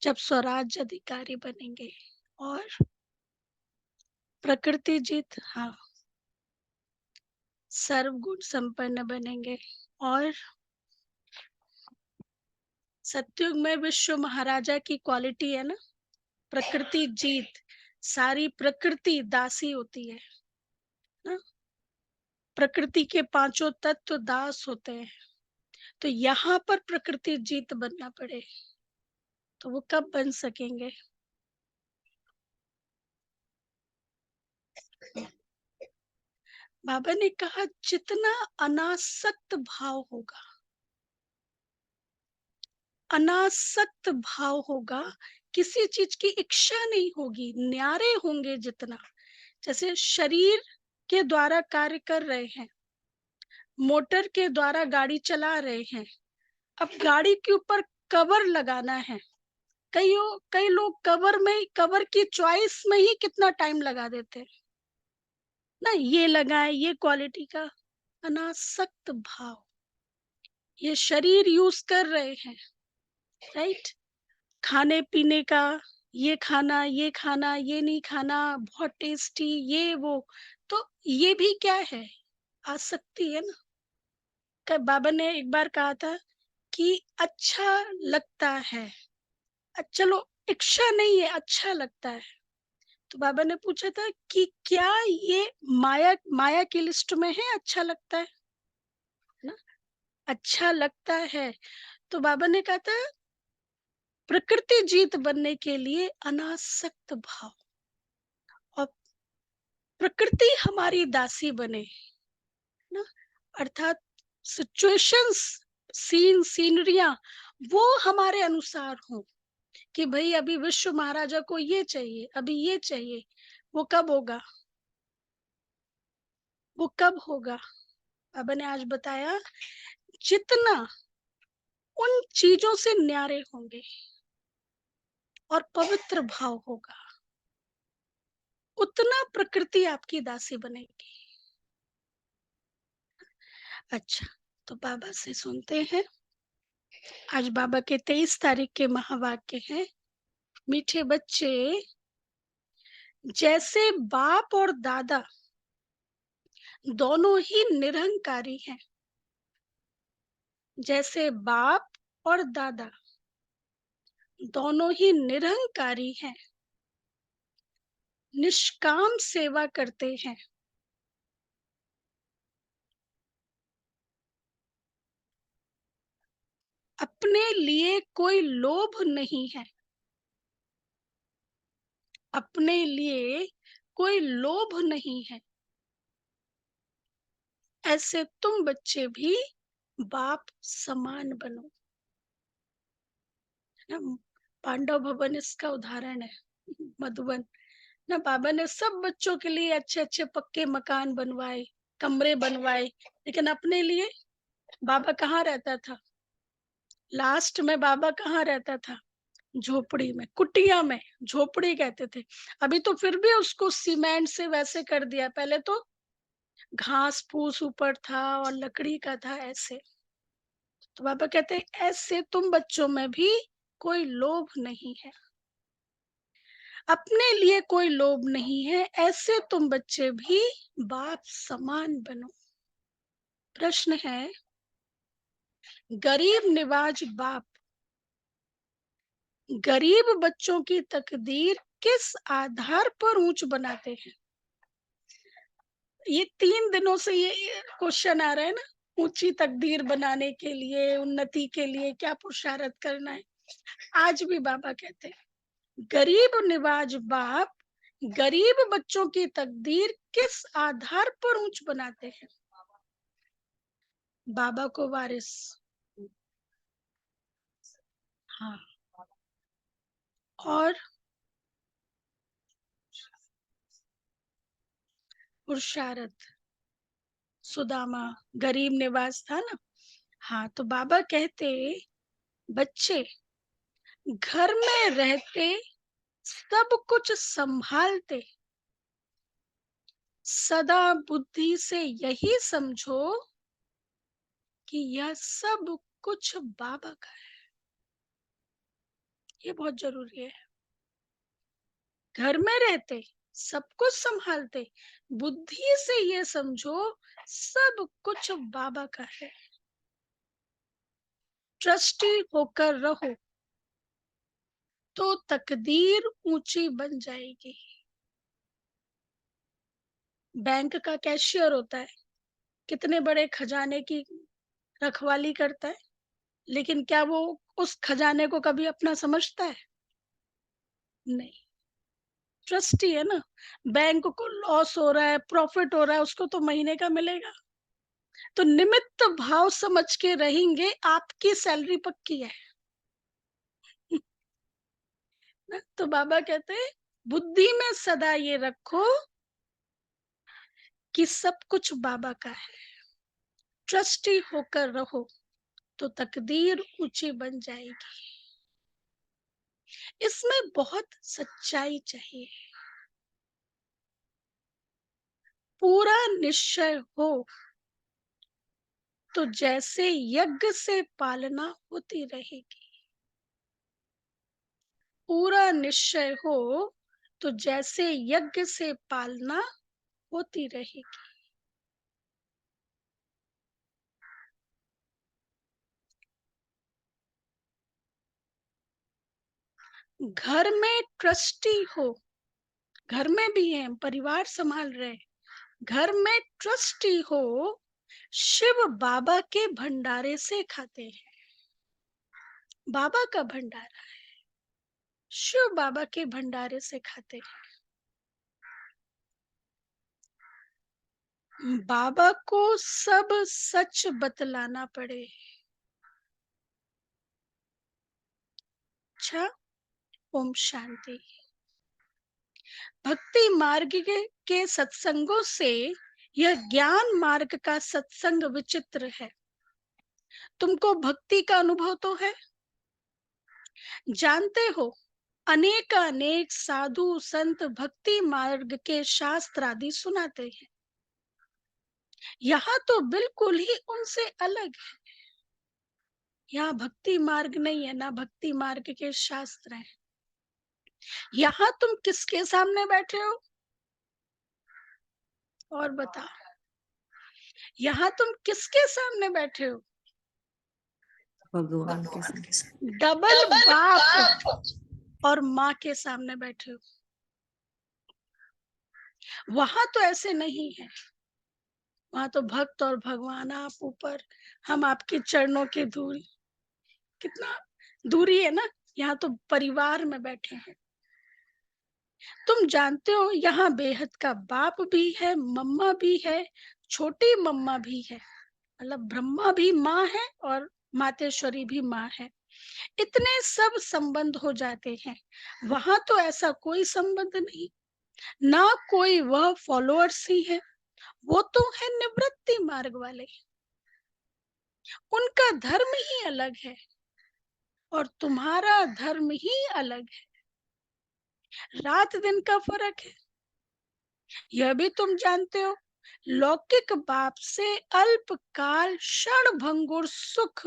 जब स्वराज अधिकारी बनेंगे और प्रकृति जीत, हाँ, सर्वगुण संपन्न बनेंगे और सतयुग में विश्व महाराजा की क्वालिटी है ना, प्रकृति जीत। सारी प्रकृति दासी होती है ना, प्रकृति के पांचों तत्व दास होते हैं। तो यहाँ पर प्रकृति जीत बनना पड़े, तो वो कब बन सकेंगे? बाबा ने कहा जितना अनासक्त भाव होगा, अनासक्त भाव होगा, किसी चीज की इच्छा नहीं होगी, न्यारे होंगे जितना। जैसे शरीर के द्वारा कार्य कर रहे हैं, मोटर के द्वारा गाड़ी चला रहे हैं, अब गाड़ी के ऊपर कवर लगाना है। कई कई लोग कवर की चॉइस में ही कितना टाइम लगा देते हैं ना, ये लगाए, ये क्वालिटी का। अनासक्त भाव, ये शरीर यूज कर रहे हैं, राइट? खाने पीने का, ये खाना, ये खाना, ये नहीं खाना, बहुत टेस्टी, ये वो। तो ये भी क्या है? आसक्ति है ना। बाबा ने एक बार कहा था कि अच्छा लगता है, चलो, इच्छा नहीं है, अच्छा लगता है। तो बाबा ने पूछा था कि क्या ये माया माया की लिस्ट में है? अच्छा लगता है ना, अच्छा लगता है। तो बाबा ने कहा था प्रकृति जीत बनने के लिए अनासक्त भाव, और प्रकृति हमारी दासी बने ना, अर्थात सिचुएशंस, सीनरियां वो हमारे अनुसार हो, कि भाई अभी विश्व महाराजा को ये चाहिए, अभी ये चाहिए। वो कब होगा? वो कब होगा? बाबा ने आज बताया जितना उन चीजों से न्यारे होंगे और पवित्र भाव होगा, उतना प्रकृति आपकी दासी बनेगी। अच्छा, तो बाबा से सुनते हैं। आज बाबा के 23 तारीख के महावाक्य हैं। मीठे बच्चे, जैसे बाप और दादा दोनों ही निरहंकारी हैं, जैसे बाप और दादा दोनों ही निरहंकारी हैं, निष्काम सेवा करते हैं, अपने लिए कोई लोभ नहीं है, अपने लिए कोई लोभ नहीं है, ऐसे तुम बच्चे भी बाप समान बनो ना। पांडव भवन इसका उदाहरण है, मधुबन ना। बाबा ने सब बच्चों के लिए अच्छे अच्छे पक्के मकान बनवाए, कमरे बनवाए, लेकिन अपने लिए बाबा कहाँ रहता था? लास्ट में बाबा कहाँ रहता था? झोपड़ी में, कुटिया में, झोपड़ी कहते थे। अभी तो फिर भी उसको सीमेंट से वैसे कर दिया, पहले तो घास फूस ऊपर था और लकड़ी का था ऐसे। तो बाबा कहते हैं ऐसे तुम बच्चों में भी कोई लोभ नहीं है, अपने लिए कोई लोभ नहीं है, ऐसे तुम बच्चे भी बाप समान बनो। प्रश्न है, गरीब निवाज बाप गरीब बच्चों की तकदीर किस आधार पर ऊंच बनाते हैं? ये 3 दिनों से ये क्वेश्चन आ रहा है ना। ऊंची तकदीर बनाने के लिए, उन्नति के लिए क्या पुरुषार्थ करना है? आज भी बाबा कहते हैं गरीब निवाज बाप गरीब बच्चों की तकदीर किस आधार पर ऊंच बनाते हैं? बाबा को वारिस, हाँ, और पुरुषार्थ। सुदामा गरीब निवाज था ना। हाँ, तो बाबा कहते बच्चे घर में रहते सब कुछ संभालते, सदा बुद्धि से यही समझो कि यह सब कुछ बाबा का है। ये बहुत जरूरी है। घर में रहते, सब कुछ संभालते, बुद्धि से ये समझो सब कुछ बाबा का है। ट्रस्टी होकर रहो तो तकदीर ऊंची बन जाएगी। बैंक का कैशियर होता है, कितने बड़े खजाने की रखवाली करता है, लेकिन क्या वो उस खजाने को कभी अपना समझता है? नहीं। ट्रस्टी है ना, बैंक को लॉस हो रहा है, प्रॉफिट हो रहा है, उसको तो महीने का मिलेगा। तो निमित्त भाव समझ के रहेंगे, आपकी सैलरी पक्की है। ना? तो बाबा कहते हैं बुद्धि में सदा ये रखो कि सब कुछ बाबा का है। ट्रस्टी होकर रहो तो तकदीर ऊंची बन जाएगी। इसमें बहुत सच्चाई चाहिए। पूरा निश्चय हो तो जैसे यज्ञ से पालना होती रहेगी। पूरा निश्चय हो तो जैसे यज्ञ से पालना होती रहेगी। घर में ट्रस्टी हो, घर में भी है, परिवार संभाल रहे, घर में ट्रस्टी हो, शिव बाबा के भंडारे से खाते हैं। बाबा का भंडारा, शिव बाबा के भंडारे से खाते हैं। बाबा को सब सच बतलाना पड़े। अच्छा। ओम शांति। भक्ति मार्ग के सत्संगों से यह ज्ञान मार्ग का सत्संग विचित्र है। तुमको भक्ति का अनुभव तो है, जानते हो अनेक अनेक साधु संत भक्ति मार्ग के शास्त्र आदि सुनाते हैं। यहाँ तो बिल्कुल ही उनसे अलग है। यहाँ भक्ति मार्ग नहीं है, ना भक्ति मार्ग के शास्त्र हैं। यहाँ तुम किसके सामने बैठे हो? और बताओ, यहाँ तुम किसके सामने बैठे हो? भगवान के साथ। डबल बाप और माँ के सामने बैठे हो। वहां तो ऐसे नहीं है। वहां तो भक्त और भगवान, आप ऊपर, हम आपके चरणों की धूल। कितना दूरी है ना। यहाँ तो परिवार में बैठे हैं। तुम जानते हो यहाँ बेहद का बाप भी है, मम्मा भी है, छोटी मम्मा भी है। मतलब ब्रह्मा भी माँ है और मातेश्वरी भी माँ है। इतने सब संबंध हो जाते हैं। वहां तो ऐसा कोई संबंध नहीं, ना कोई वह फॉलोअर्स ही है। वो तो है निवृत्ति मार्ग वाले, उनका धर्म ही अलग है और तुम्हारा धर्म ही अलग है। रात दिन का फर्क है। यह भी तुम जानते हो, लौकिक बाप से अल्पकाल क्षण भंगुर सुख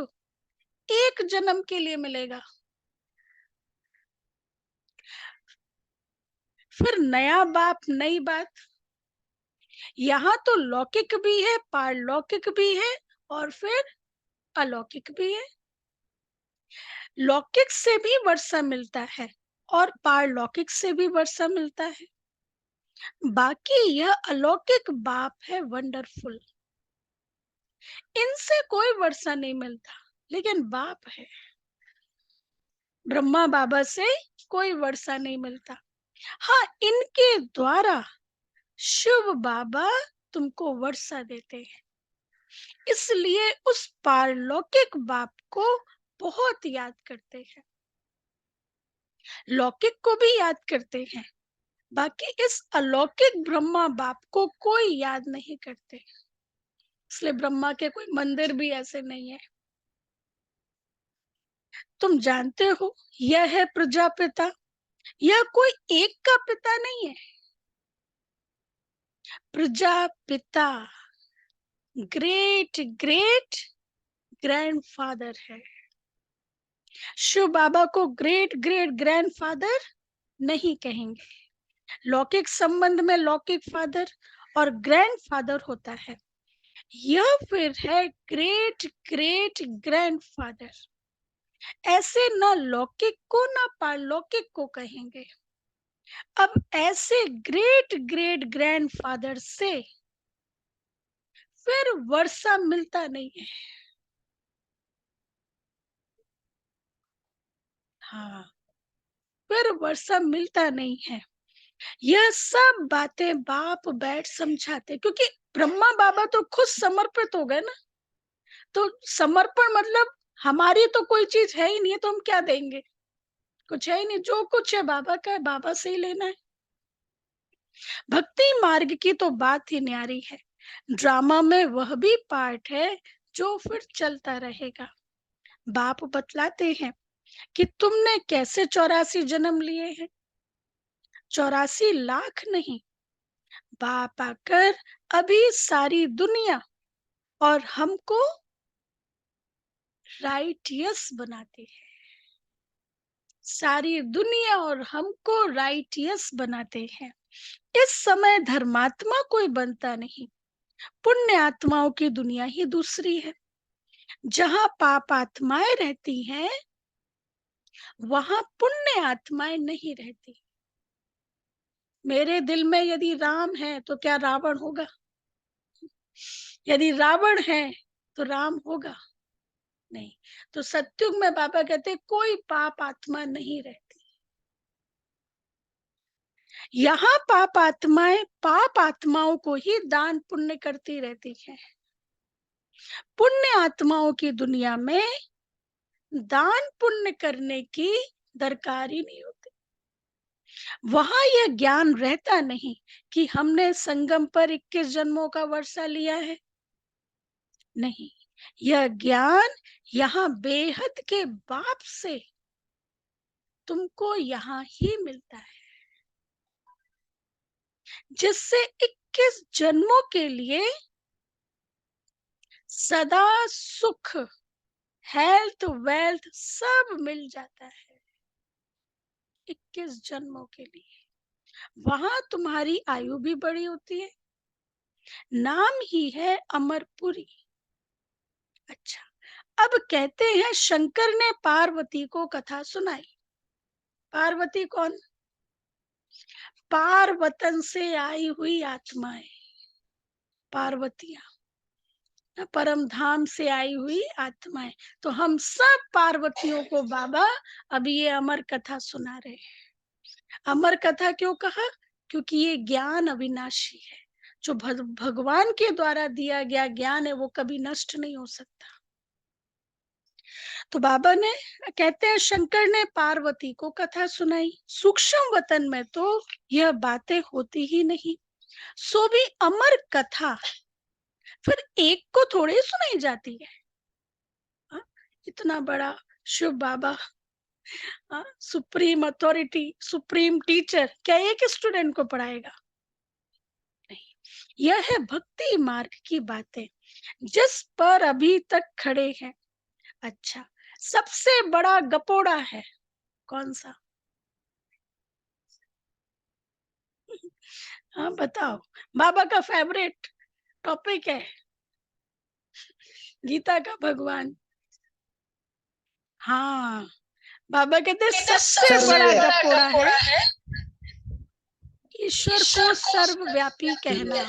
एक जन्म के लिए मिलेगा, फिर नया बाप नई बात। यहाँ तो लौकिक भी है, पारलौकिक भी है और फिर अलौकिक भी है। लौकिक से भी वर्षा मिलता है और पारलौकिक से भी वर्षा मिलता है। बाकी यह अलौकिक बाप है वंडरफुल, इनसे कोई वर्षा नहीं मिलता, लेकिन बाप है। ब्रह्मा बाबा से कोई वर्षा नहीं मिलता। हाँ, इनके द्वारा शिव बाबा तुमको वर्षा देते हैं। इसलिए उस पारलौकिक बाप को बहुत याद करते हैं, लौकिक को भी याद करते हैं। बाकी इस अलौकिक ब्रह्मा बाप को कोई याद नहीं करते। इसलिए ब्रह्मा के कोई मंदिर भी ऐसे नहीं है। तुम जानते हो यह है प्रजापिता, यह कोई एक का पिता नहीं है। प्रजापिता ग्रेट ग्रेट ग्रैंडफादर है। शिव बाबा को ग्रेट ग्रेट ग्रैंडफादर नहीं कहेंगे। लौकिक संबंध में लौकिक फादर और ग्रैंडफादर होता है, यह फिर है ग्रेट ग्रेट ग्रैंडफादर। ऐसे न लौकिक को न पारलौकिक को कहेंगे। अब ऐसे ग्रेट ग्रेट ग्रैंडफादर से फिर वर्षा मिलता नहीं है। हाँ, फिर वर्षा मिलता नहीं है। यह सब बातें बाप बैठ समझाते, क्योंकि ब्रह्मा बाबा तो खुद समर्पित हो गए ना। तो समर्पण मतलब हमारी तो कोई चीज है ही नहीं है, तो हम क्या देंगे? कुछ है ही नहीं, जो कुछ है बाबा का है, बाबा से ही लेना है। भक्ति मार्ग की तो बात ही न्यारी है। ड्रामा में वह भी पार्ट है जो फिर चलता रहेगा। बाप बतलाते हैं कि तुमने कैसे 84 जन्म लिए हैं। 84 लाख नहीं, बाप आकर अभी सारी दुनिया और हमको राइटियस बनाते हैं। सारी दुनिया और हमको राइटियस बनाते हैं। इस समय धर्मात्मा कोई बनता नहीं, पुण्य आत्माओं की दुनिया ही दूसरी है। जहां पाप आत्माएं रहती हैं, वहां पुण्य आत्माएं नहीं रहती। मेरे दिल में यदि राम है तो क्या रावण होगा? यदि रावण है तो राम होगा? नहीं। तो सत्युग में बाबा कहते कोई पाप आत्मा नहीं रहती। यहाँ पाप आत्माओं को ही दान पुण्य करती रहती है। पुण्य आत्माओं की दुनिया में दान पुण्य करने की दरकार ही नहीं होती। वहां यह ज्ञान रहता नहीं कि हमने संगम पर 21 जन्मों का वर्षा लिया है। नहीं, यह ज्ञान यहाँ बेहद के बाप से तुमको यहाँ ही मिलता है, जिससे 21 जन्मों के लिए सदा सुख, हेल्थ, वेल्थ सब मिल जाता है। 21 जन्मों के लिए वहां तुम्हारी आयु भी बड़ी होती है। नाम ही है अमरपुरी। अच्छा, अब कहते हैं शंकर ने पार्वती को कथा सुनाई। पार्वती कौन? पार्वतन से आई हुई आत्माएं, पार्वतियां, परम धाम से आई हुई आत्माएं। तो हम सब पार्वतियों को बाबा अभी ये अमर कथा सुना रहे हैं। अमर कथा क्यों कहा? क्योंकि ये ज्ञान अविनाशी है। जो भगवान के द्वारा दिया गया ज्ञान है वो कभी नष्ट नहीं हो सकता। तो बाबा ने कहते हैं शंकर ने पार्वती को कथा सुनाई। सूक्ष्म वतन में तो यह बातें होती ही नहीं, सो भी अमर कथा फिर एक को थोड़ी सुनाई जाती है। हा? इतना बड़ा शिव बाबा, सुप्रीम अथॉरिटी, सुप्रीम टीचर, क्या एक स्टूडेंट को पढ़ाएगा? नहीं। यह है भक्ति मार्ग की बातें जिस पर अभी तक खड़े हैं। अच्छा, सबसे बड़ा गपोड़ा है कौन सा? हाँ बताओ। बाबा का फेवरेट टॉपिक है गीता का भगवान। हाँ, बाबा कहते हैं सबसे बड़ा सबसे गपोड़ा है ईश्वर को सर्वव्यापी कहना।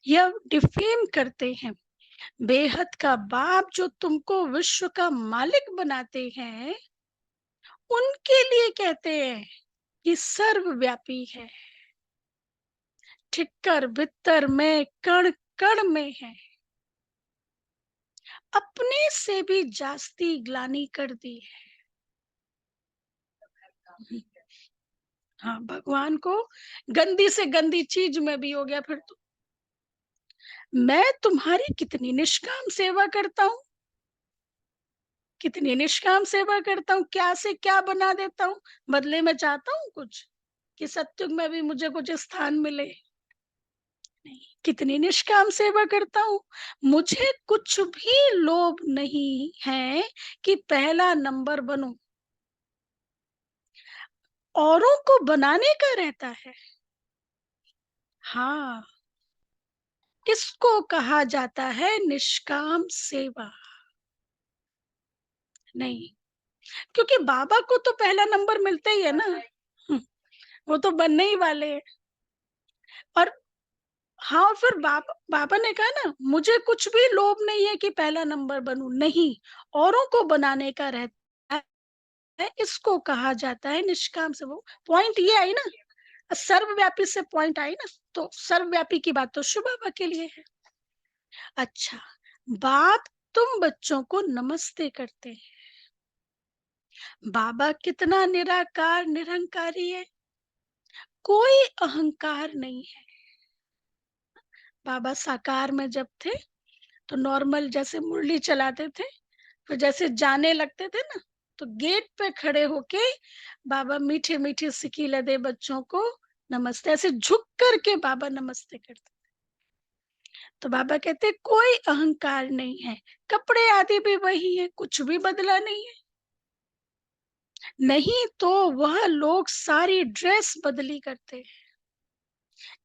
यह डिफेम करते हैं बेहद का बाप जो तुमको विश्व का मालिक बनाते हैं, उनके लिए कहते हैं कि सर्वव्यापी है, ठिक्कर बित्तर में कण कण में है, अपने से भी जास्ती ग्लानि कर दी है। हाँ, भगवान को गंदी से गंदी चीज में भी हो गया फिर तो। मैं तुम्हारी कितनी निष्काम सेवा करता हूँ, कितनी निष्काम सेवा करता हूँ, क्या से क्या बना देता हूँ। बदले में चाहता हूँ कुछ कि सत्युग में भी मुझे कुछ स्थान मिले। नहीं, कितनी निष्काम सेवा करता हूँ। मुझे कुछ भी लोभ नहीं है कि पहला नंबर बनूं, औरों को बनाने का रहता है। हाँ, इसको कहा जाता है निष्काम सेवा। नहीं, क्योंकि बाबा को तो पहला नंबर मिलता ही है ना। हम्म, वो तो बनने ही वाले हैं। और हाँ, फिर बाबा ने कहा ना, मुझे कुछ भी लोभ नहीं है कि पहला नंबर बनूं, नहीं, औरों को बनाने का रहता है, इसको कहा जाता है निष्काम से। वो पॉइंट ये आई ना, सर्वव्यापी से पॉइंट आई ना, तो सर्वव्यापी की बात तो शिव बाबा के लिए है। अच्छा, बाप तुम बच्चों को नमस्ते करते हैं। बाबा कितना निराकार निरंकारी है, कोई अहंकार नहीं है। बाबा साकार में जब थे तो नॉर्मल जैसे मुरली चलाते थे, फिर जैसे जाने लगते थे ना, तो गेट पे खड़े होके बाबा मीठे मीठे सिकीले दे बच्चों को नमस्ते, ऐसे झुक करके बाबा नमस्ते करते। तो बाबा कहते कोई अहंकार नहीं है, कपड़े आदि भी वही है, कुछ भी बदला नहीं है। नहीं तो वह लोग सारी ड्रेस बदली करते हैं,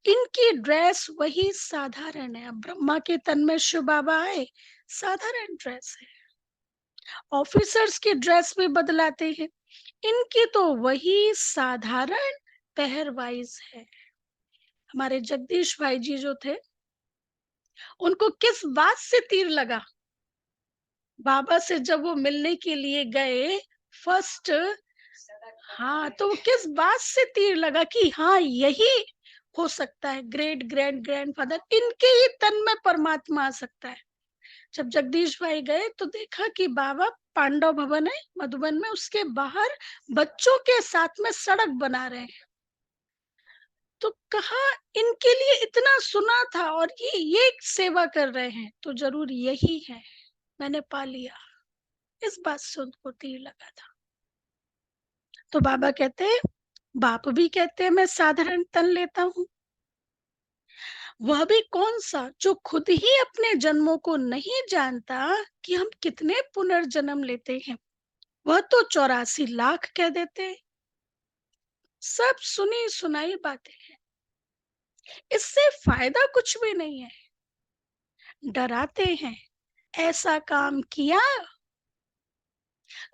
इनकी ड्रेस वही साधारण है। अब ब्रह्मा के तन में शिव बाबा आए, साधारण ड्रेस है। ऑफिसर्स की ड्रेस भी बदलाते हैं, इनकी तो वही साधारण पहरवाइज है। हमारे जगदीश भाई जी जो थे, उनको किस बात से तीर लगा? बाबा से जब वो मिलने के लिए गए फर्स्ट, हाँ, तो वो किस बात से तीर लगा कि हाँ यही हो सकता है, ग्रेट ग्रैंड ग्रैंडफादर, इनके ही तन में परमात्मा आ सकता है। जब जगदीश भाई गए तो देखा कि बाबा, पांडव भवन है मधुबन में, उसके बाहर बच्चों के साथ में सड़क बना रहे हैं। तो कहा इनके लिए इतना सुना था और ये सेवा कर रहे हैं, तो जरूर यही है, मैंने पा लिया। इस बात से उनको तीर लगा था। तो बाबा कहते हैं, बाप भी कहते हैं मैं साधारण तन लेता हूँ। वह भी कौन सा जो खुद ही अपने जन्मों को नहीं जानता कि हम कितने पुनर्जन्म लेते हैं, वह तो 84 लाख कह देते हैं। सब सुनी सुनाई बातें हैं, इससे फायदा कुछ भी नहीं है। डराते हैं, ऐसा काम किया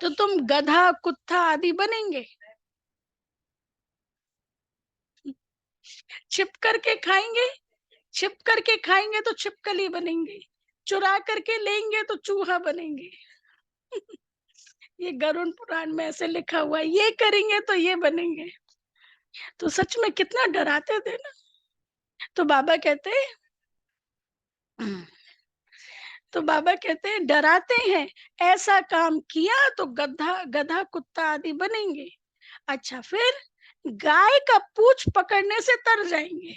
तो तुम गधा कुत्ता आदि बनेंगे, छिप करके खाएंगे, छिप करके खाएंगे तो छिपकली बनेंगे, चुरा करके लेंगे तो चूहा बनेंगे। ये गरुड़ पुराण में ऐसे लिखा हुआ है, ये करेंगे तो ये बनेंगे। तो सच में कितना डराते थे ना। तो बाबा कहते हैं, तो बाबा कहते हैं डराते हैं, ऐसा काम किया तो गधा गधा कुत्ता आदि बनेंगे। अच्छा, फिर गाय का पूंछ पकड़ने से तर जाएंगे।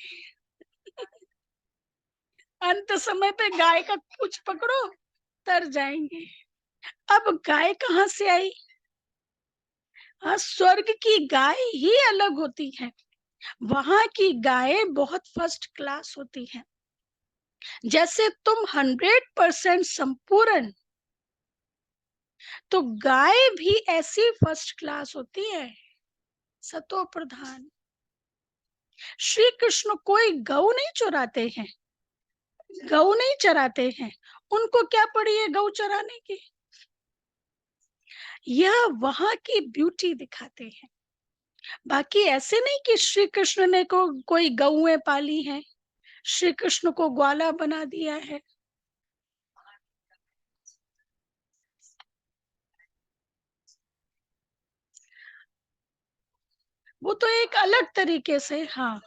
अंत समय पे गाय का पूंछ पकड़ो, तर जाएंगे। अब गाय कहाँ से आई? हाँ, स्वर्ग की गाय ही अलग होती है, वहां की गाय बहुत फर्स्ट क्लास होती है। जैसे तुम 100% संपूर्ण, तो गाय भी ऐसी फर्स्ट क्लास होती है, सतो प्रधान। श्री कृष्ण कोई गऊ नहीं चुराते हैं, गऊ नहीं चराते हैं, उनको क्या पड़ी है गऊ चराने की? यह वहां की ब्यूटी दिखाते हैं। बाकी ऐसे नहीं कि श्री कृष्ण ने को कोई गऊएं पाली हैं, श्री कृष्ण को ग्वाला बना दिया है। वो तो एक अलग तरीके से, हाँ।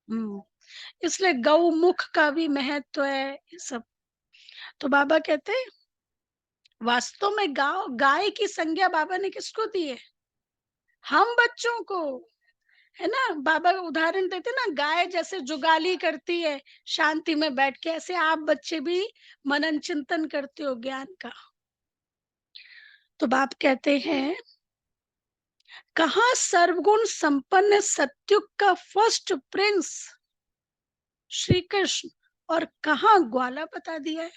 हम्म, इसलिए गौ मुख का भी महत्व है, ये सब। तो बाबा कहते हैं, वास्तव में गाय गाय की संज्ञा बाबा ने किसको दी है? हम बच्चों को, है ना। बाबा उदाहरण देते ना, गाय जैसे जुगाली करती है शांति में बैठ के, ऐसे आप बच्चे भी मनन चिंतन करते हो ज्ञान का। तो बाप कहते हैं, कहा सर्वगुण संपन्न सत्युग का फर्स्ट प्रिंस, श्री कृष्ण, और कहाँ ग्वाला बता दिया है,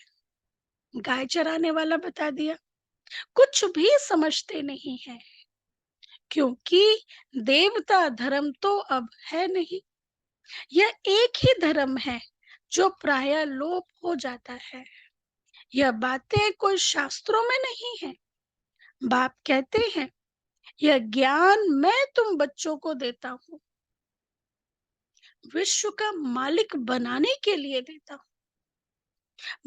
गाय चराने वाला बता दिया। कुछ भी समझते नहीं है, क्योंकि देवता धर्म तो अब है नहीं। यह एक ही धर्म है जो प्रायः लोप हो जाता है। यह बातें कोई शास्त्रों में नहीं है। बाप कहते हैं, यह ज्ञान मैं तुम बच्चों को देता हूँ, विश्व का मालिक बनाने के लिए देता हूँ।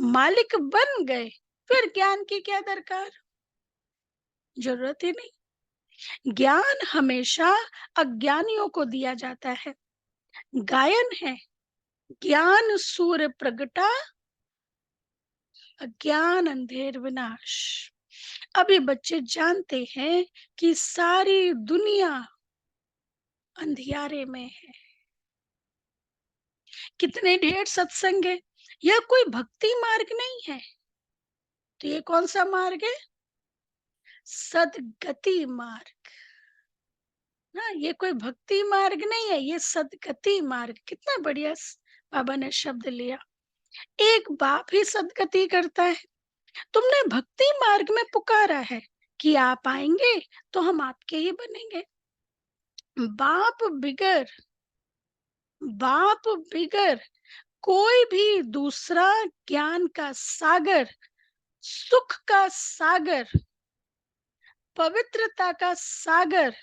मालिक बन गए, फिर ज्ञान की क्या दरकार, जरूरत ही नहीं। ज्ञान हमेशा अज्ञानियों को दिया जाता है। गायन है, ज्ञान सूर्य प्रगटा, अज्ञान अंधेर विनाश। अभी बच्चे जानते हैं कि सारी दुनिया अंधियारे में है। कितने ढेर सत्संग है। यह कोई भक्ति मार्ग नहीं है, तो ये कौन सा मार्ग है, सदगति मार्ग। ना, ये कोई भक्ति मार्ग नहीं है, ये सदगति मार्ग। कितना बढ़िया बाबा ने शब्द लिया। एक बाप ही सदगति करता है। तुमने भक्ति मार्ग में पुकारा है कि आप आएंगे तो हम आपके ही बनेंगे। बाप बिगर, बाप बिगर कोई भी दूसरा ज्ञान का सागर, सुख का सागर, पवित्रता का सागर,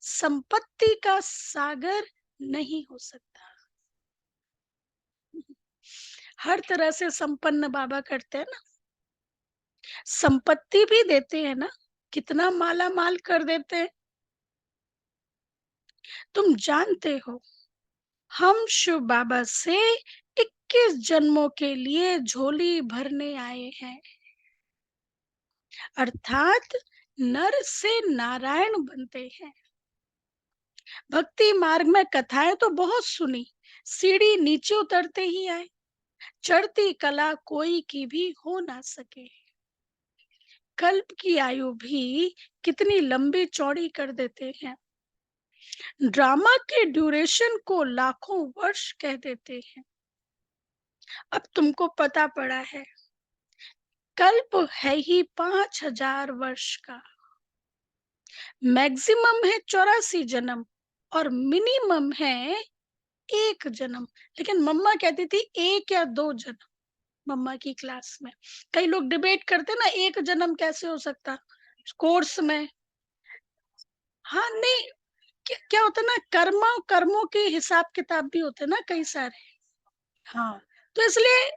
संपत्ति का सागर नहीं हो सकता। हर तरह से संपन्न बाबा करते हैं ना, संपत्ति भी देते हैं ना, कितना माला माल कर देते हैं। तुम जानते हो, हम शिव बाबा से 21 जन्मों के लिए झोली भरने आए हैं, अर्थात नर से नारायण बनते हैं। भक्ति मार्ग में कथाएं तो बहुत सुनी, सीढ़ी नीचे उतरते ही आए। चढ़ती कला कोई की भी हो ना सके। कल्प की आयु भी कितनी लंबी चौड़ी कर देते हैं। ड्रामा के ड्यूरेशन को लाखों वर्ष कह देते हैं। अब तुमको पता पड़ा है, कल्प है ही 5000 वर्ष का। मैक्सिमम है 84 जन्म और मिनिमम है एक जन्म। लेकिन मम्मा कहती थी एक या दो जन्म। मम्मा की क्लास में कई लोग डिबेट करते ना, एक जन्म कैसे हो सकता कोर्स में। हाँ नहीं, क्या होता है ना, कर्मों के हिसाब किताब भी होते हैं ना कई सारे। हाँ, तो इसलिए,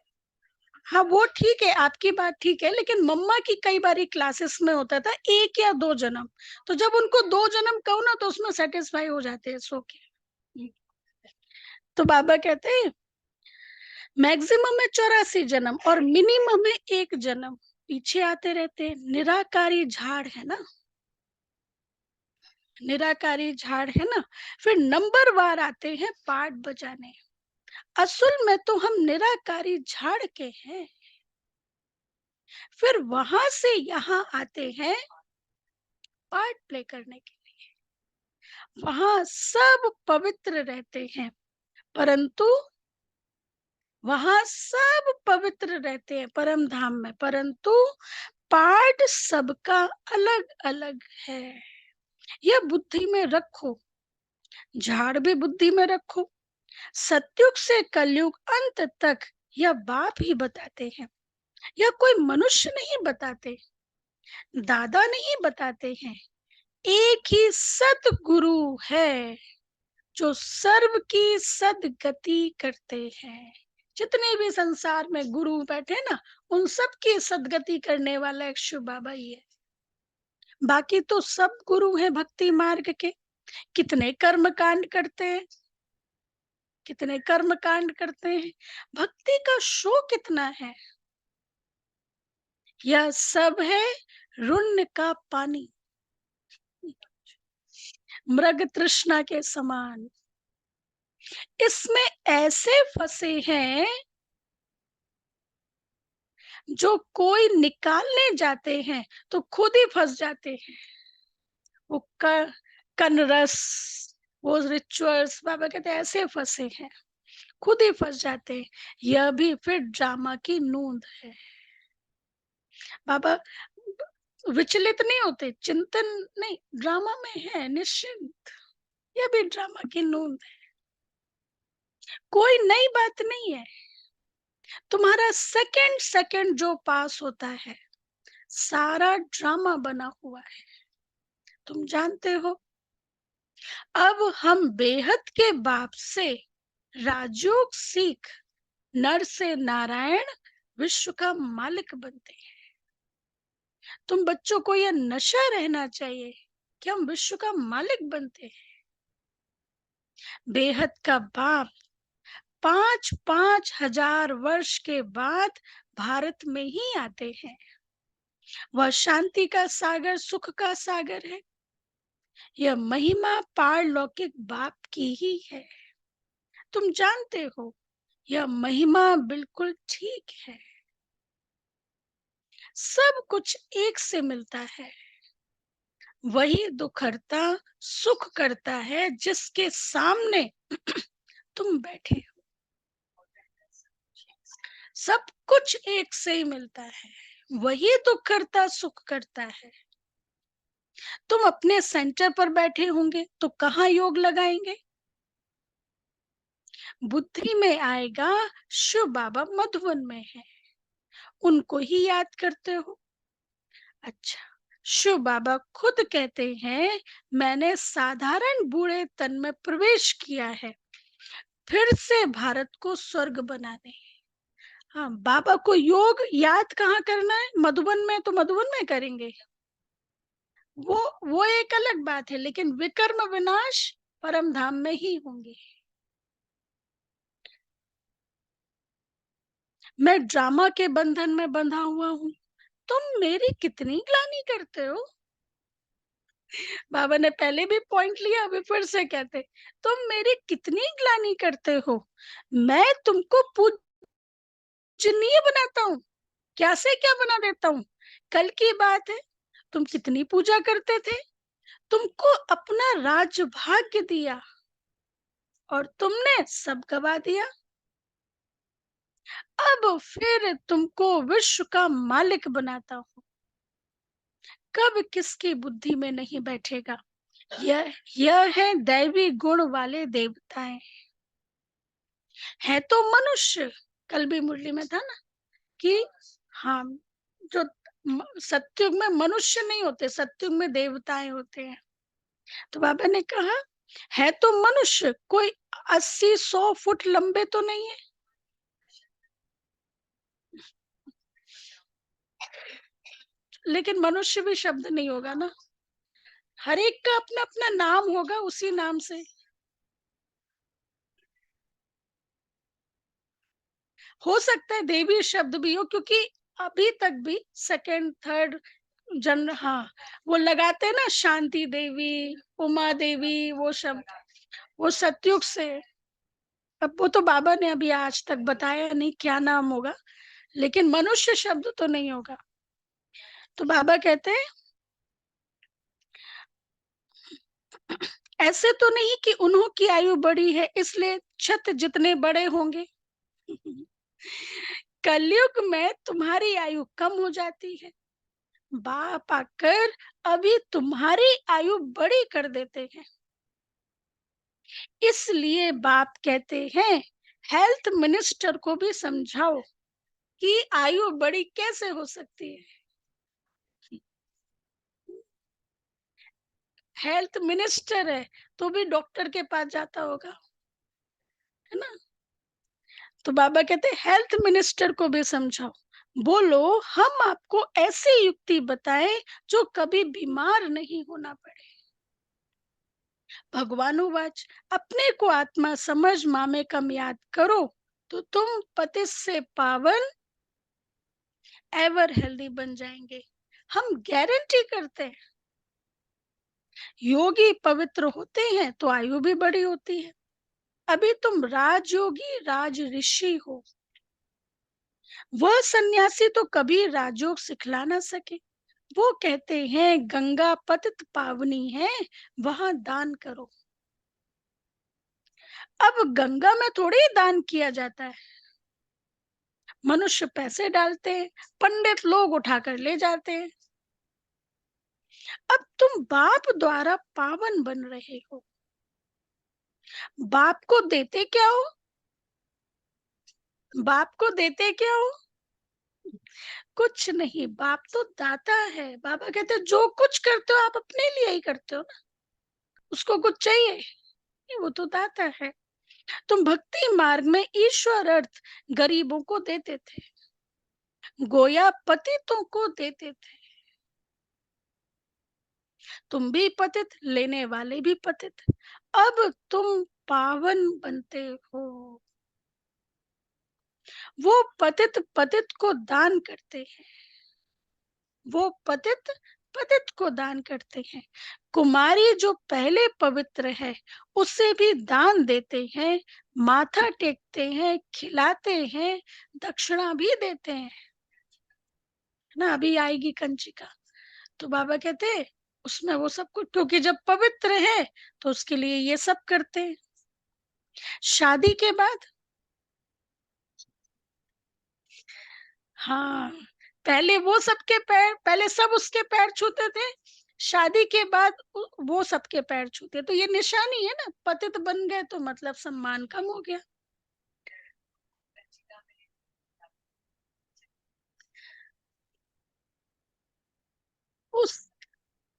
हाँ वो ठीक है, आपकी बात ठीक है, लेकिन मम्मा की कई बारी क्लासेस में होता था एक या दो जन्म। तो जब उनको दो जन्म कहो ना तो उसमें सेटिस्फाई हो जाते हैं, सो के। तो बाबा कहते हैं मैक्सिमम है 84 जन्म और मिनिमम है एक जन्म। पीछे आते रहते हैं, निराकारी झाड़ है ना, निराकारी झाड़ है ना। फिर नंबर वार आते हैं पाठ बजाने। असल में तो हम निराकारी झाड़ के हैं। फिर वहां से यहाँ आते हैं पार्ट प्ले करने के लिए। वहां सब पवित्र रहते हैं, परंतु वहां सब पवित्र रहते हैं परम धाम में, परंतु पार्ट सबका अलग अलग है। यह बुद्धि में रखो, झाड़ भी बुद्धि में रखो। सतयुग से कलयुग अंत तक यह बाप ही बताते हैं। यह कोई मनुष्य नहीं बताते, दादा नहीं बताते हैं। एक ही सतगुरु है जो सर्व की सदगति करते हैं। जितने भी संसार में गुरु बैठे ना, उन सब की सदगति करने वाला एक शिव बाबा ही है। बाकी तो सब गुरु हैं भक्ति मार्ग के। कितने कर्म कांड करते हैं, कितने कर्म कांड करते हैं। भक्ति का शो कितना है। यह सब है रुण्य का पानी, मृग तृष्णा के समान। इसमें ऐसे फंसे हैं जो कोई निकालने जाते हैं तो खुद ही फंस जाते हैं। वो कनरस, वो रिचुअल्स, बाबा कहते हैं ऐसे फंसे हैं। खुद ही फंस जाते हैं। यह भी फिर ड्रामा की नूंद है। बाबा विचलित नहीं होते, चिंतन नहीं, ड्रामा में है निश्चिंत। यह भी ड्रामा की नूंद है, कोई नई बात नहीं है। तुम्हारा सेकंड सेकंड जो पास होता है, सारा ड्रामा बना हुआ है, तुम जानते हो। अब हम बेहद के बाप से राजयोग सीख नर से नारायण विश्व का मालिक बनते हैं। तुम बच्चों को यह नशा रहना चाहिए कि हम विश्व का मालिक बनते हैं। बेहद का बाप 5,000 वर्ष के बाद भारत में ही आते हैं। वह शांति का सागर, सुख का सागर है। यह महिमा पारलौकिक बाप की ही है। तुम जानते हो, यह महिमा बिल्कुल ठीक है। सब कुछ एक से मिलता है। वही दुखहर्ता सुख करता है जिसके सामने तुम बैठे हो। सब कुछ एक से ही मिलता है, वही दुखहर्ता सुख करता है। तुम अपने सेंटर पर बैठे होंगे तो कहाँ योग लगाएंगे? बुद्धि में आएगा शिव बाबा मधुबन में है, उनको ही याद करते हो। अच्छा, शिव बाबा खुद कहते हैं, मैंने साधारण बूढ़े तन में प्रवेश किया है फिर से भारत को स्वर्ग बनाने। हाँ, बाबा को योग याद कहाँ करना है? मधुबन में, तो मधुबन में करेंगे। वो वो एक अलग बात है, लेकिन विकर्म विनाश परम धाम में ही होंगे। मैं ड्रामा के बंधन में बंधा हुआ हूँ, तुम मेरी कितनी ग्लानि करते हो। बाबा ने पहले भी पॉइंट लिया, अभी फिर से कहते, तुम मेरी कितनी ग्लानि करते हो। मैं तुमको पूजनीय बनाता हूँ, क्या से क्या बना देता हूँ। कल की बात है, तुम कितनी पूजा करते थे, तुमको अपना राज्य भाग्य दिया और तुमने सब गवा दिया। अब फिर तुमको विश्व का मालिक बनाता हूँ, कब किसकी बुद्धि में नहीं बैठेगा। यह है दैवी गुण वाले देवताएं। है तो मनुष्य, कल भी मुरली में था ना कि हाँ, जो सत्युग में मनुष्य नहीं होते, सत्युग में देवताएं होते हैं। तो बाबा ने कहा, है तो मनुष्य, कोई 80-100 फुट लंबे तो नहीं है। लेकिन मनुष्य भी शब्द नहीं होगा ना, हर एक का अपना अपना नाम होगा, उसी नाम से हो सकता है देवी शब्द भी हो, क्योंकि अभी तक भी सेकंड थर्ड जन, हाँ, वो लगाते हैं ना, शांति देवी, उमा देवी, वो शब्द, वो सतयुग से। अब वो तो बाबा ने अभी आज तक बताया नहीं क्या नाम होगा, लेकिन मनुष्य शब्द तो नहीं होगा। तो बाबा कहते हैं, ऐसे तो नहीं कि उन्हों की आयु बड़ी है इसलिए छत जितने बड़े होंगे। कलयुग में तुम्हारी आयु कम हो जाती है, बाप आकर अभी तुम्हारी आयु बड़ी कर देते हैं। इसलिए बाप कहते हैं, हेल्थ मिनिस्टर को भी समझाओ कि आयु बड़ी कैसे हो सकती है। हेल्थ मिनिस्टर है तो भी डॉक्टर के पास जाता होगा, है ना। तो बाबा कहते हैं, हेल्थ मिनिस्टर को भी समझाओ, बोलो हम आपको ऐसी युक्ति बताएं जो कभी बीमार नहीं होना पड़े। भगवानुवाच, अपने को आत्मा समझ मामे कम याद करो तो तुम पति से पावन एवर हेल्दी बन जाएंगे। हम गारंटी करते हैं, योगी पवित्र होते हैं तो आयु भी बड़ी होती है। अभी तुम राजयोगी राज ऋषि हो, वह सन्यासी तो कभी राजयोग सिखला ना सके। वो कहते हैं गंगा पतित पावनी है, वहां दान करो। अब गंगा में थोड़ी ही दान किया जाता है, मनुष्य पैसे डालते हैं, पंडित लोग उठाकर ले जाते हैं। अब तुम बाप द्वारा पावन बन रहे हो, बाप को देते क्या हो? बाप को देते क्या हो? कुछ नहीं, बाप तो दाता है। बाबा कहते हैं जो कुछ करते हो आप अपने लिए ही करते हो ना, उसको कुछ चाहिए नहीं, वो तो दाता है। तुम भक्ति मार्ग में ईश्वर अर्थ गरीबों को देते थे, गोया पतितों को देते थे। तुम भी पतित, लेने वाले भी पतित। अब तुम पावन बनते हो। वो पतित पतित को दान करते हैं, वो पतित पतित को दान करते हैं। कुमारी जो पहले पवित्र है उसे भी दान देते हैं, माथा टेकते हैं, खिलाते हैं, दक्षिणा भी देते हैं ना। अभी आएगी कंचिका, तो बाबा कहते हैं उसमें वो सब कुछ, क्योंकि जब पवित्र है तो उसके लिए ये सब करते हैं। शादी के बाद, हाँ, पहले वो सबके पैर, पहले सब उसके पैर छूते थे, शादी के बाद वो सबके पैर छूते। तो ये निशानी है ना, पतित बन गए तो मतलब सम्मान कम हो गया। उस,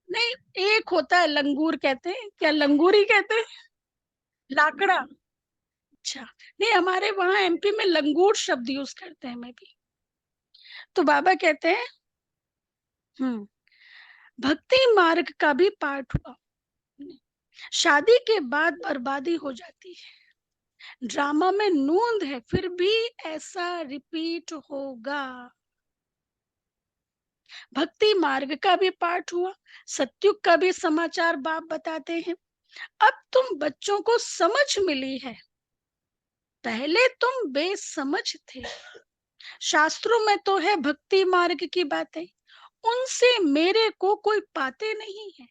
नहीं, एक होता है लंगूर, कहते हैं क्या, लंगूर ही कहते हैं, लाकड़ा। अच्छा, नहीं, हमारे वहां एमपी में लंगूर शब्द यूज करते हैं, मैं भी। तो बाबा कहते हैं, हम्म, भक्ति मार्ग का भी पाठ हुआ। शादी के बाद बर्बादी हो जाती है, ड्रामा में नूंद है, फिर भी ऐसा रिपीट होगा। भक्ति मार्ग का भी पाठ हुआ, सत्युग का भी समाचार बाप बताते हैं। अब तुम बच्चों को समझ मिली है, पहले तुम बेसमझ थे। शास्त्रों में तो है भक्ति मार्ग की बातें, उनसे मेरे को कोई पाते नहीं है।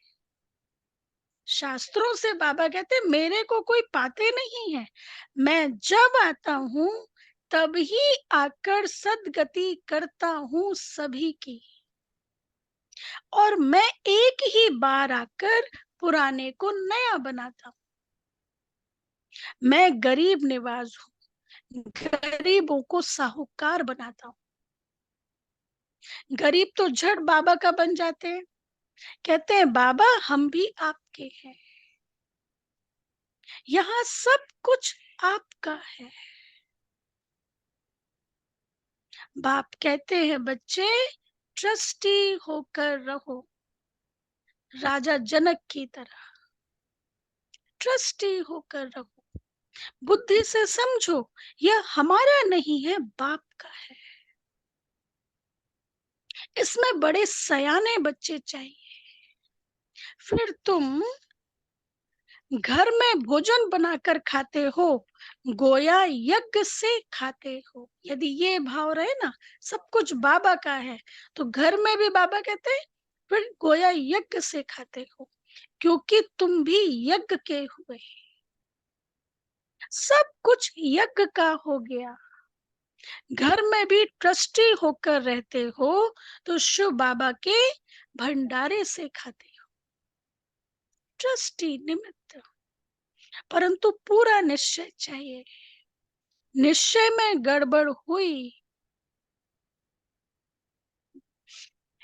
शास्त्रों से बाबा कहते मेरे को कोई पाते नहीं है, मैं जब आता हूँ तभी आकर सदगति करता हूँ सभी की, और मैं एक ही बार आकर पुराने को नया बनाता हूँ। मैं गरीब निवाज हूँ, गरीबों को साहूकार बनाता हूँ। गरीब तो झट बाबा का बन जाते हैं, कहते हैं बाबा हम भी आपके हैं, यहाँ सब कुछ आपका है। बाप कहते हैं बच्चे ट्रस्टी होकर रहो, राजा जनक की तरह ट्रस्टी होकर रहो। बुद्धि से समझो यह हमारा नहीं है, बाप का है। इसमें बड़े सयाने बच्चे चाहिए। फिर तुम घर में भोजन बनाकर खाते हो, गोया यज्ञ से खाते हो। यदि ये भाव रहे ना, सब कुछ बाबा का है, तो घर में भी बाबा कहते हैं फिर गोया यज्ञ से खाते हो, क्योंकि तुम भी यज्ञ के हुए, सब कुछ यज्ञ का हो गया। घर में भी ट्रस्टी होकर रहते हो, तो शिव बाबा के भंडारे से खाते हो, ट्रस्टी निमित्त। परंतु पूरा निश्चय चाहिए, निश्चय में गड़बड़ हुई,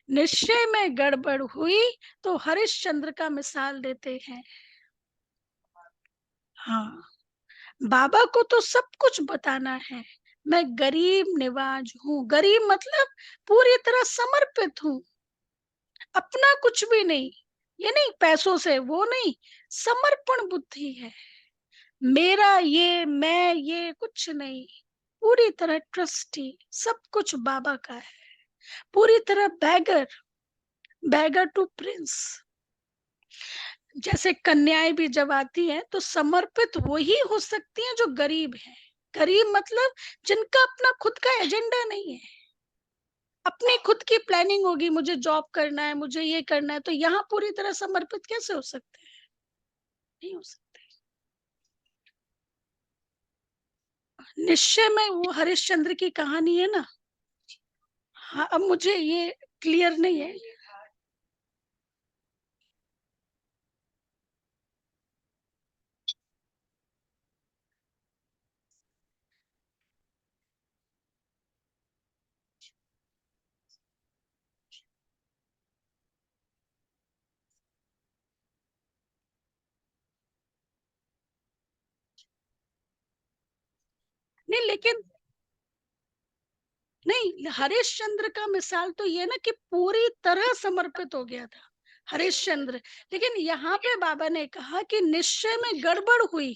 निश्चय में गड़बड़ हुई तो हरिश्चंद्र का मिसाल देते हैं। हाँ, बाबा को तो सब कुछ बताना है। मैं गरीब निवाज हूँ, गरीब मतलब पूरी तरह समर्पित हूँ, अपना कुछ भी नहीं, ये नहीं पैसों से, वो नहीं, समर्पण बुद्धि है। मेरा ये, मैं ये कुछ नहीं, पूरी तरह ट्रस्टी, सब कुछ बाबा का है। पूरी तरह बैगर, बैगर टू प्रिंस। जैसे कन्याएं भी जब आती हैं तो समर्पित वही हो सकती हैं जो गरीब है। गरीब मतलब जिनका अपना खुद का एजेंडा नहीं है, अपनी खुद की प्लानिंग होगी, मुझे जॉब करना है, मुझे ये करना है, तो यहाँ पूरी तरह समर्पित कैसे हो सकते हैं? नहीं हो सकते। निश्चय में वो हरिश्चंद्र की कहानी है ना। हाँ, अब मुझे ये क्लियर नहीं है। नहीं लेकिन, नहीं, हरिश्चंद्र का मिसाल तो ये ना कि पूरी तरह समर्पित हो गया था हरिश्चंद्र। लेकिन यहाँ पे बाबा ने कहा कि निश्चय में गड़बड़ हुई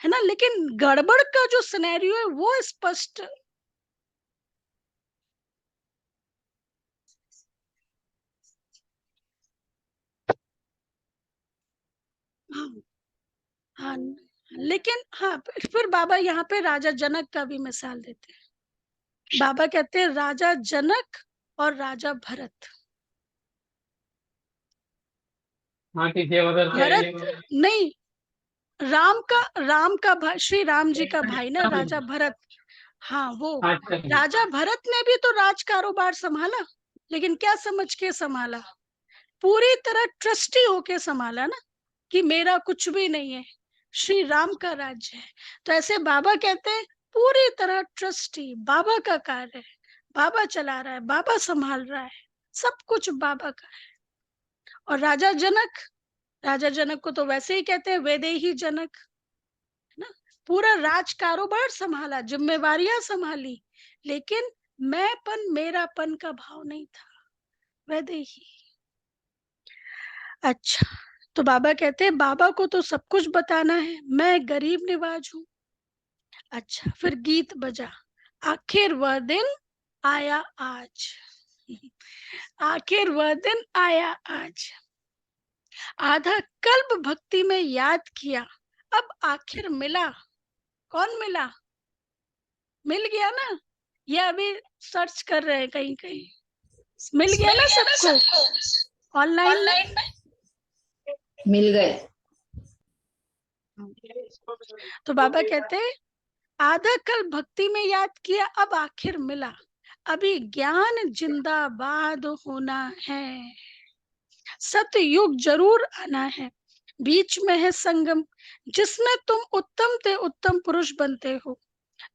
है ना, लेकिन गड़बड़ का जो सिनेरियो है वो स्पष्ट। हाँ, हाँ, लेकिन हाँ, फिर बाबा यहाँ पे राजा जनक का भी मिसाल देते हैं। बाबा कहते हैं राजा जनक और राजा भरत। हाँ ठीक है, उधर भरत नहीं, राम का भाई, श्री राम जी का भाई ना राजा भरत। हाँ, वो अच्छा राजा भरत ने भी तो राज कारोबार संभाला, लेकिन क्या समझ के संभाला? पूरी तरह ट्रस्टी होके संभाला ना, कि मेरा कुछ भी नहीं है, श्री राम का राज्य है। तो ऐसे बाबा कहते हैं पूरी तरह ट्रस्टी, बाबा का कार्य है, बाबा चला रहा है, बाबा संभाल रहा है, सब कुछ बाबा का है। और राजा जनक को तो वैसे ही कहते हैं वैदेही जनक, है ना। पूरा राज कारोबार संभाला, जिम्मेवारियां संभाली, लेकिन मैंपन मेरापन का भाव नहीं था, वैदेही। अच्छा, तो बाबा कहते हैं बाबा को तो सब कुछ बताना है, मैं गरीब निवाज हूँ। अच्छा, फिर गीत बजा, आखिर वह दिन आया आज। आखिर वह दिन आया आज, आधा कल्प भक्ति में याद किया, अब आखिर मिला। कौन मिला? मिल गया ना? ये अभी सर्च कर रहे हैं कहीं कहीं, मिल गया ना सबको ऑनलाइन में? मिल गए। तो बाबा कहते हैं आधा कल भक्ति में याद किया, अब आखिर मिला, अभी ज्ञान जिंदाबाद होना है, सतयुग जरूर आना है, बीच में है संगम, जिसमें तुम उत्तम से उत्तम पुरुष बनते हो।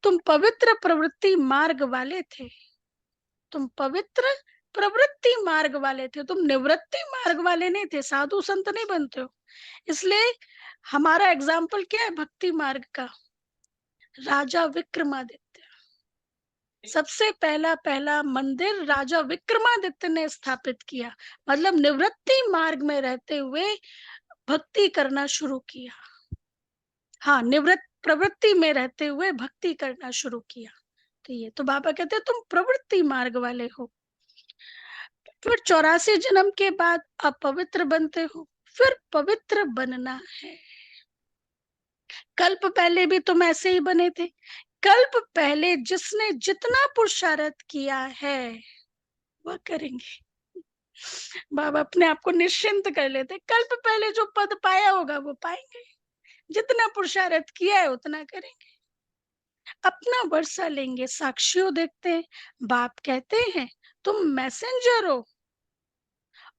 तुम पवित्र प्रवृत्ति मार्ग वाले थे, तुम पवित्र प्रवृत्ति मार्ग वाले थे, तुम निवृत्ति मार्ग वाले नहीं थे, साधु संत नहीं बनते हो। इसलिए हमारा एग्जाम्पल क्या है भक्ति मार्ग का? राजा विक्रमादित्य, सबसे पहला मंदिर राजा विक्रमादित्य ने स्थापित किया, मतलब निवृत्ति मार्ग में रहते हुए भक्ति करना शुरू किया। हाँ, निवृत्त प्रवृत्ति में रहते हुए भक्ति करना शुरू किया। तो ये तो बाबा कहते हैं तुम प्रवृत्ति मार्ग वाले हो। फिर 84 जन्म के बाद अपवित्र बनते हो, फिर पवित्र बनना है। कल्प पहले भी तुम ऐसे ही बने थे, कल्प पहले जिसने जितना पुरुषार्थ किया है वह करेंगे। बाबा अपने आप को निश्चिंत कर लेते, कल्प पहले जो पद पाया होगा वो पाएंगे, जितना पुरुषार्थ किया है उतना करेंगे, अपना वर्षा लेंगे। साक्षियों देखते हैं, बाप कहते हैं तुम मैसेंजर हो,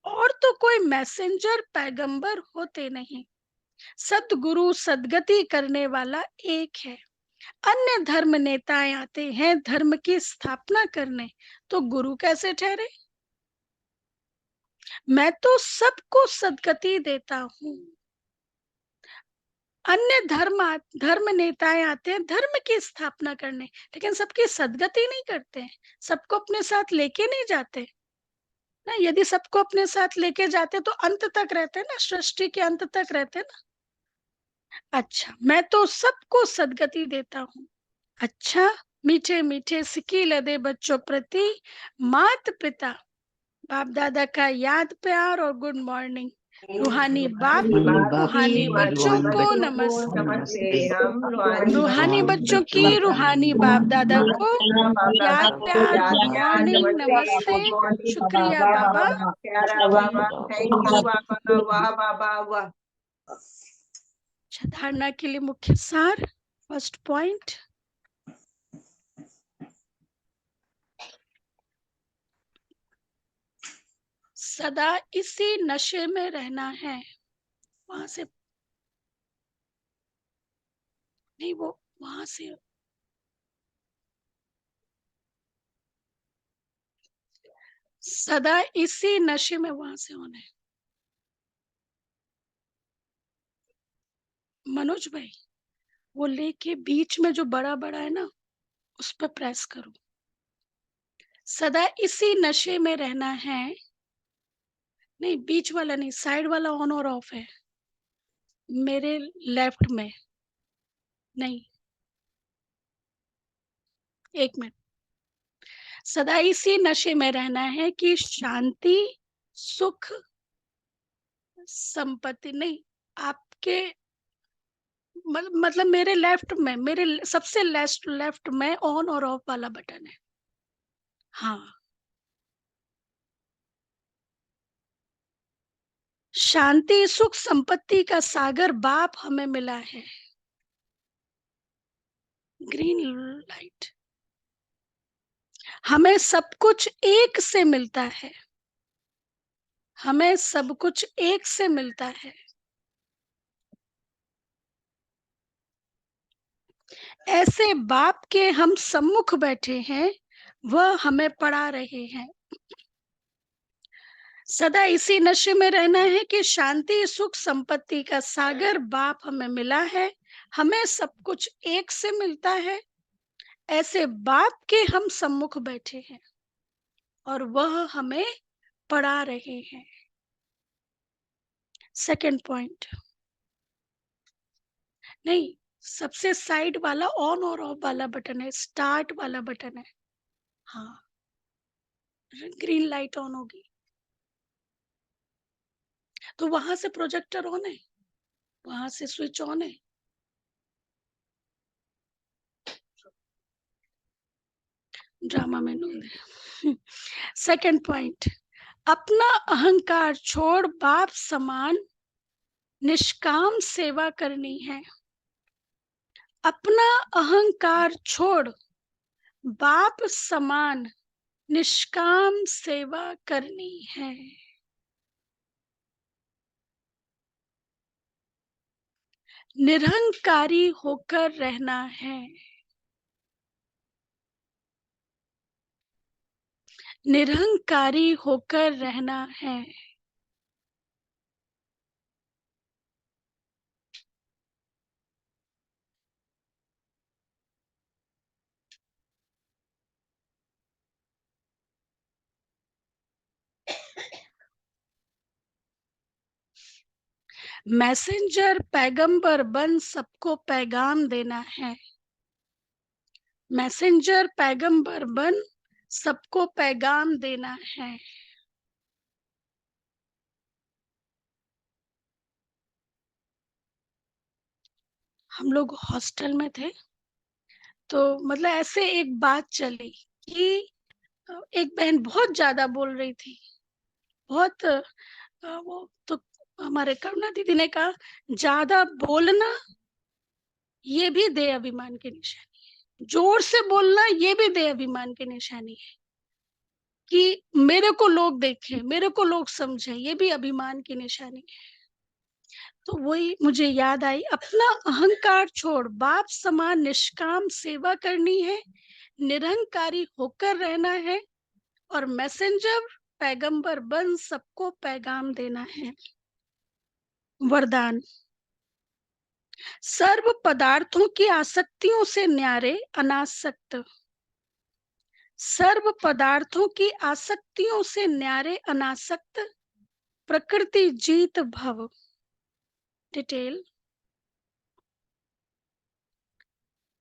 और तो कोई मैसेंजर पैगंबर होते नहीं, सदगुरु सदगति करने वाला एक है। अन्य धर्म नेताएं आते हैं धर्म की स्थापना करने, तो गुरु कैसे ठहरे? मैं तो सबको सदगति देता हूँ। अन्य धर्म नेताएं आते हैं धर्म की स्थापना करने, लेकिन सबकी सदगति नहीं करते हैं, सबको अपने साथ लेके नहीं जाते ना। यदि सबको अपने साथ लेके जाते तो अंत तक रहते ना, सृष्टि के अंत तक रहते ना। अच्छा, मैं तो सबको सदगति देता हूँ। अच्छा, मीठे मीठे सिक्की लदे बच्चों प्रति माता पिता बाप दादा का याद प्यार और गुड मॉर्निंग। रूहानी बाप रूहानी बच्चों को नमस्ते, रूहानी बच्चों की रूहानी बाप दादा को याद प्यार गुड मॉर्निंग नमस्ते। शुक्रिया बाबा। अच्छा, धारणा के लिए मुख्य सार, फर्स्ट पॉइंट, सदा इसी नशे में रहना है, वहां से नहीं, वो वहां से सदा इसी नशे में वहां से होना है। मनोज भाई, वो लेके बीच में जो बड़ा बड़ा है ना, उस पर प्रेस करो। सदा इसी नशे में रहना है। नहीं, बीच वाला नहीं, साइड वाला ऑन और ऑफ है मेरे लेफ्ट में। नहीं, एक मिनट। सदा इसी नशे में रहना है कि शांति, सुख, संपत्ति नहीं आपके, मतलब मेरे लेफ्ट में, मेरे सबसे लेफ्ट लेफ्ट में ऑन और ऑफ वाला बटन है। हाँ, शांति, सुख, संपत्ति का सागर बाप हमें मिला है। Green light. हमें सब कुछ एक से मिलता है। हमें सब कुछ एक से मिलता है। ऐसे बाप के हम सम्मुख बैठे हैं, वह हमें पढ़ा रहे हैं। सदा इसी नशे में रहना है कि शांति, सुख, संपत्ति का सागर बाप हमें मिला है। हमें सब कुछ एक से मिलता है। ऐसे बाप के हम सम्मुख बैठे हैं और वह हमें पढ़ा रहे हैं। Second point. नहीं, सबसे साइड वाला ऑन और ऑफ वाला बटन है, स्टार्ट वाला बटन है। हाँ, ग्रीन लाइट ऑन होगी तो वहां से प्रोजेक्टर ऑन है, वहां से स्विच ऑन है। ड्रामा में नहीं। Second point. अपना अहंकार छोड़ बाप समान निष्काम सेवा करनी है। अपना अहंकार छोड़ बाप समान निष्काम सेवा करनी है। निरहंकारी होकर रहना है। निरहंकारी होकर रहना है। मैसेंजर पैगंबर बन सबको पैगाम देना है। मैसेंजर पैगंबर बन सबको पैगाम देना है। हम लोग हॉस्टल में थे, तो मतलब ऐसे एक बात चली कि एक बहन बहुत ज्यादा बोल रही थी, बहुत वो तो हमारे करुणा दीदी ने कहा, ज्यादा बोलना ये भी दे अभिमान की निशानी है, जोर से बोलना ये भी दे अभिमान की निशानी है, कि मेरे को लोग देखें, मेरे को लोग समझें, ये भी अभिमान की निशानी है। तो वही मुझे याद आई, अपना अहंकार छोड़ बाप समान निष्काम सेवा करनी है, निरहंकारी होकर रहना है और मैसेंजर पैगंबर बन सबको पैगाम देना है। वरदान। सर्व पदार्थों की आसक्तियों से न्यारे अनासक्त। सर्व पदार्थों की आसक्तियों से न्यारे अनासक्त, प्रकृति जीत भव। डिटेल।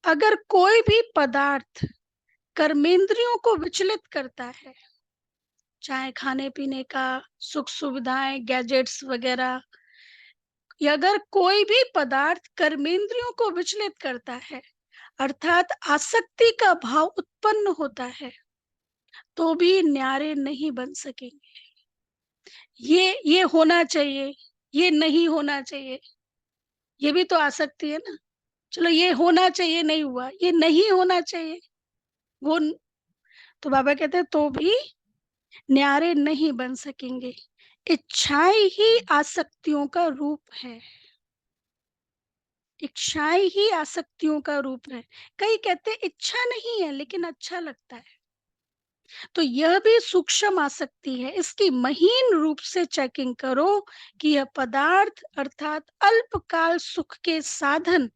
अगर कोई भी पदार्थ कर्मेंद्रियों को विचलित करता है, चाहे खाने पीने का, सुख सुविधाएं, गैजेट्स वगैरह, या अगर कोई भी पदार्थ कर्मेंद्रियों को विचलित करता है, अर्थात आसक्ति का भाव उत्पन्न होता है, तो भी न्यारे नहीं बन सकेंगे। ये होना चाहिए, ये नहीं होना चाहिए, ये भी तो आसक्ति है ना। चलो, ये होना चाहिए नहीं हुआ, ये नहीं होना चाहिए वो, तो बाबा कहते हैं तो भी न्यारे नहीं बन सकेंगे। इच्छाएं ही आसक्तियों का रूप है। इच्छाएं ही आसक्तियों का रूप है। कई कहते हैं इच्छा नहीं है लेकिन अच्छा लगता है, तो यह भी सूक्ष्म आसक्ति है। इसकी महीन रूप से चेकिंग करो कि यह पदार्थ अर्थात अल्पकाल सुख के साधन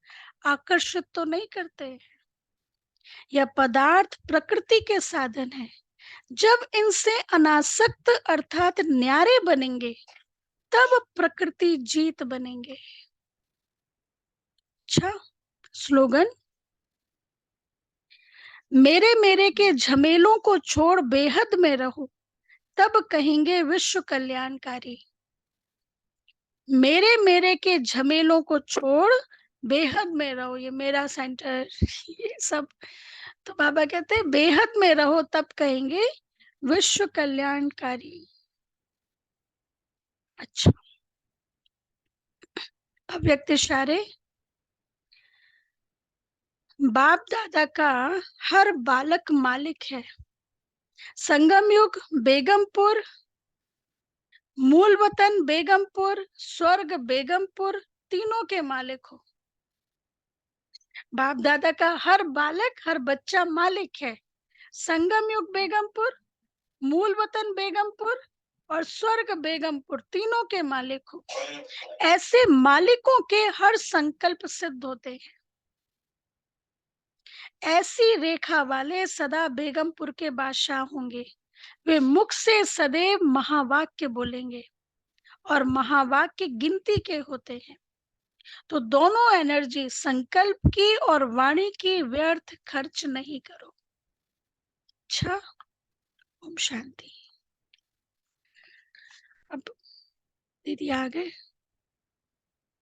आकर्षित तो नहीं करते। यह पदार्थ प्रकृति के साधन है। जब इनसे अनासक्त अर्थात न्यारे बनेंगे तब प्रकृति जीत बनेंगे। अच्छा स्लोगन, मेरे मेरे के झमेलों को छोड़ बेहद में रहो तब कहेंगे विश्व कल्याणकारी। मेरे मेरे के झमेलों को छोड़ बेहद में रहो, ये मेरा सेंटर ये सब, तो बाबा कहते हैं बेहद में रहो तब कहेंगे विश्व कल्याणकारी। अच्छा, अव्यक्त इशारे, बाप दादा का हर बालक मालिक है। संगम युग बेगमपुर, मूल वतन बेगमपुर, स्वर्ग बेगमपुर, तीनों के मालिक हो। बाप दादा का हर बालक हर बच्चा मालिक है। संगम युग बेगमपुर, मूल वतन बेगमपुर और स्वर्ग बेगमपुर, तीनों के मालिक हो। ऐसे मालिकों के हर संकल्प सिद्ध होते हैं। ऐसी रेखा वाले सदा बेगमपुर के बादशाह होंगे। वे मुख से सदैव महावाक्य बोलेंगे और महावाक्य गिनती के होते हैं। तो दोनों एनर्जी संकल्प की और वाणी की व्यर्थ खर्च नहीं करो। अच्छा, ओम शांति। अब दीदी आ गए।